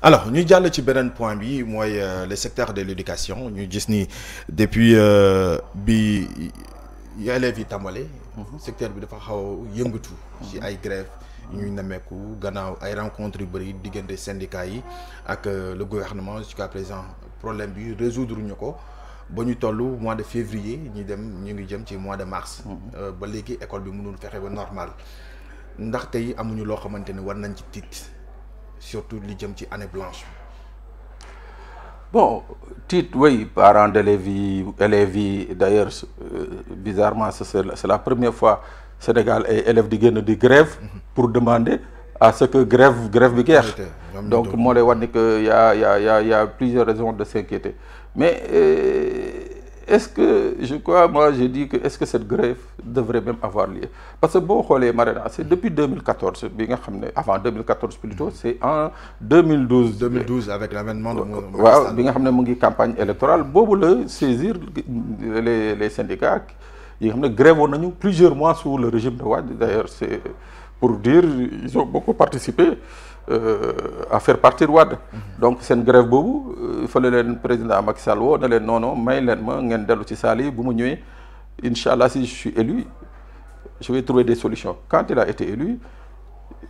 alors ñu jàll ci beneen point bi mooy le secteur de l'éducation ñu gis ni depuis bi élèves yi tàmbale secteur bi dafa xaw a yëngatu ci ay grève ñuy nemmeeku gannaaw ay rencontres yu bëri diggante syndicats yi ak le gouvernement jusqu'à présent problème bi résoudre ñu ko ba ñu toll mois de février ñu ngi jëm ci mois de mars ba léegi école bi mënul fexe ba normal ndax tey amuñu loo xamante ni war nañ ci tiit surtout li jëm ci année blanche. Bon, titre, oui, parents d'élèves yi d'ailleurs, bizarrement, c'est la première fois Sénégal et élèves de grève pour demander à ce que grève bi guerre. Donc, moi, il y a plusieurs raisons de s'inquiéter. Mais est-ce que, je dis que est-ce que cette grève devrait même avoir lieu? Parce que bon, c'est depuis 2014, avant 2014 plutôt, c'est en 2012. 2012 avec l'avènement de la campagne électorale, bobu le saisir les syndicats, ils ont grève plusieurs mois sous le régime de Wade. D'ailleurs, c'est pour dire ils ont beaucoup participé à faire partir Wade. Donc c'est une grève bobu, il fallait le président Macky Sall non may len ma ngeen delu ci sali bu mu ñëwé inchallah si je suis élu je vais trouver des solutions. Quand il a été élu,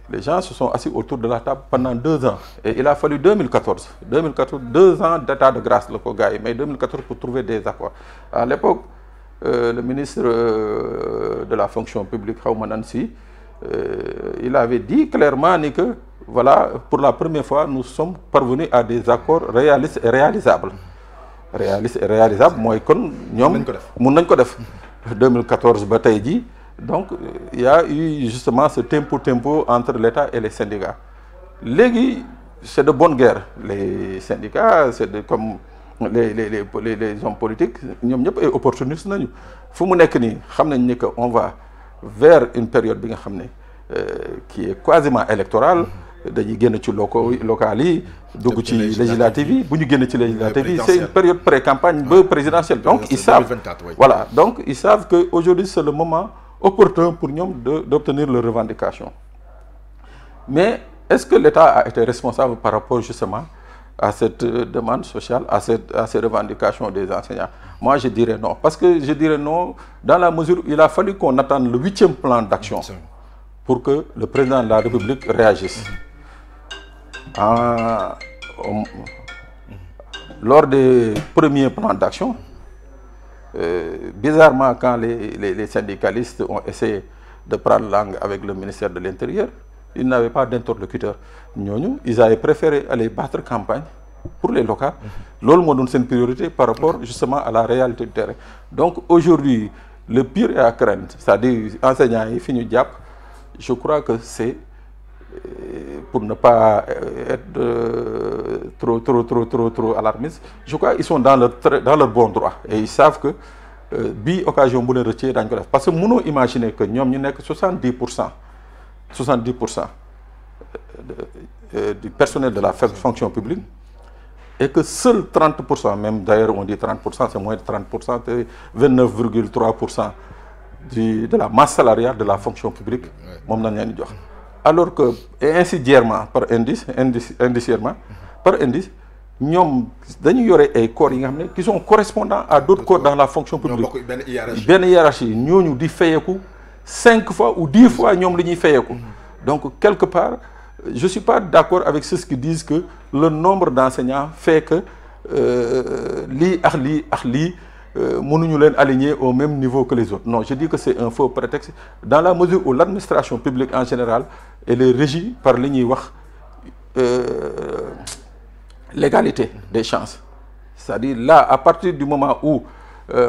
les gens se sont assis autour de la table pendant 2 ans et il a fallu 2014 2 ans d'état de grâce le gars, mais 2014 pour trouver des accords. À l'époque le ministre de la fonction publique Nancy, il avait dit clairement que voilà, pour la première fois, nous sommes parvenus à des accords réalistes et réalisables. Réalistes et réalisables, moi, comme nous, 2014, bataille. Donc, il y a eu justement ce tempo entre l'État et les syndicats. C'est de bonne guerre. Les syndicats, c'est comme les hommes politiques, nous sommes opportunistes. On va vers une période qui est quasiment électorale. Dañuy génn ci local yi dugg ci législative yi bu ñu génn ci législative yi c'est une période pré-campagne présidentielle, donc ils savent voilà, donc ils savent que aujourd'hui c'est le moment opportun pour ñoom d'obtenir leurs revendications. Mais est-ce que l'État a été responsable par rapport justement à cette demande sociale, à ces revendications des enseignants? Moi je dirais non, parce que je dirais non dans la mesure où il a fallu qu'on attende le 8e plan d'action pour que le président de la République réagisse. Lors des premiers plans d'action, bizarrement, quand les syndicalistes ont essayé de prendre langue avec le ministère de l'Intérieur, ils n'avaient pas d'interlocuteur. Ils avaient préféré aller battre campagne pour les locaux. C'est une priorité par rapport justement à la réalité du terrain. Donc aujourd'hui, le pire est à craindre, c'est-à-dire enseignants et fini diap. Je crois que c'est, pour ne pas être trop alarmiste, je crois qu'ils sont dans leur bon droit et ils savent que bi occasion bu leen rëccee dañ ko def, parce que mënoo imaginer que ñoom ñu nekk 70% du personnel de la fonction publique et que seuls 30%, même d'ailleurs on dit 30%, c'est moins de 30%, c'est 29,3% de la masse salariale de la fonction publique, alors que indiciairement, par indice, dañu yoré ay corps qui sont correspondants à d'autres corps dans la fonction publique. Ben hiérarchie ñooñu di fayeku 5 fois ou 10 fois ñom li ñuy fayeku. Donc quelque part, je suis pas d'accord avec ceux qui disent que le nombre d'enseignants fait que li ak li mënuñu leen aligner au même niveau que les autres. Non, je dis que c'est un faux prétexte dans la mesure où l'administration publique en général elle est régie par li ñuy wax l'égalité des chances. C'est-à-dire là, à partir du moment où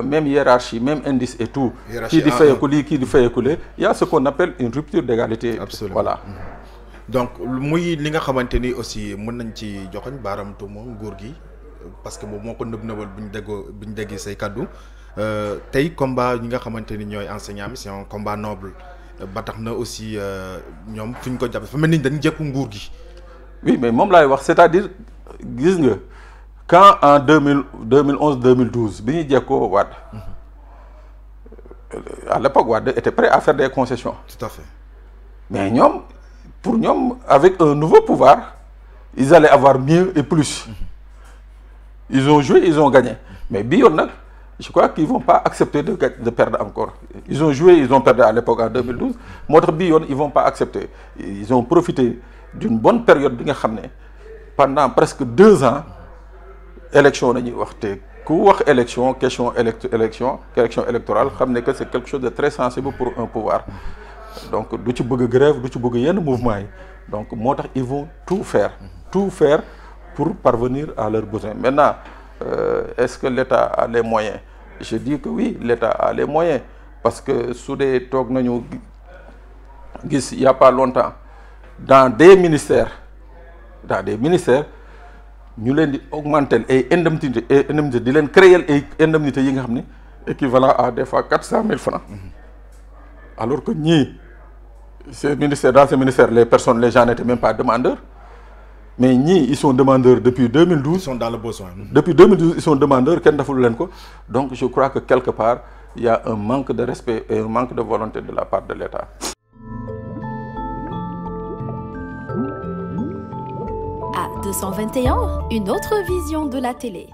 même hiérarchie, même indice et tout, qui fait écouler, il y a ce qu'on appelle une rupture d'égalité. Absolument. Voilà. Donc, muy li nga xamanteni aussi mën nañ ci joxagn baram tuuma nguur gi parce que moom moo ko nëbal buñ déggee say kaddu tey combat ñi nga xamanteni ñooy enseignants c'est un combat noble ba tax na aussi ñoom fuñ ko jàpp fa mel ni dañ jekku nguur gi. Oui, mais moom laay wax, c'est-à-dire gis nga quand en 2011-2012 bi ñu jekkoo Wade à l'époque Wade était prêt à faire des concessions. Tout à fait. Mais ñoom pour ñoom avec un nouveau pouvoir ils allaient avoir mieux et plus. Ils ont joué, ils ont gagné. Mais Bion, je crois qu'ils ne vont pas accepter de perdre encore. Ils ont joué, ils ont perdu à l'époque en 2012. Montre Bion, ils ne vont pas accepter. Ils ont profité d'une bonne période. Pendant presque 2 ans, élection, élection, question électorale, c'est quelque chose de très sensible pour un pouvoir. Donc, du ci bëgg grève, du ci bëgg yenn mouvement. Donc, ils vont tout faire pour parvenir à leurs besoins. Maintenant, est-ce que l'État a les moyens? Je dis que oui, l'État a les moyens. Parce que sous des talks, il n'y a pas longtemps, dans des ministères, nous avons augmenté les indemnités, créer les indemnités équivalent à des fois 400 000 francs. Alors que dans ces ministères, les gens n'étaient même pas demandeurs. Mais ils sont demandeurs depuis 2012. Ils sont dans le besoin. Depuis 2012, ils sont demandeurs. Donc je crois que quelque part, il y a un manque de respect et un manque de volonté de la part de l'État. À 221, une autre vision de la télé.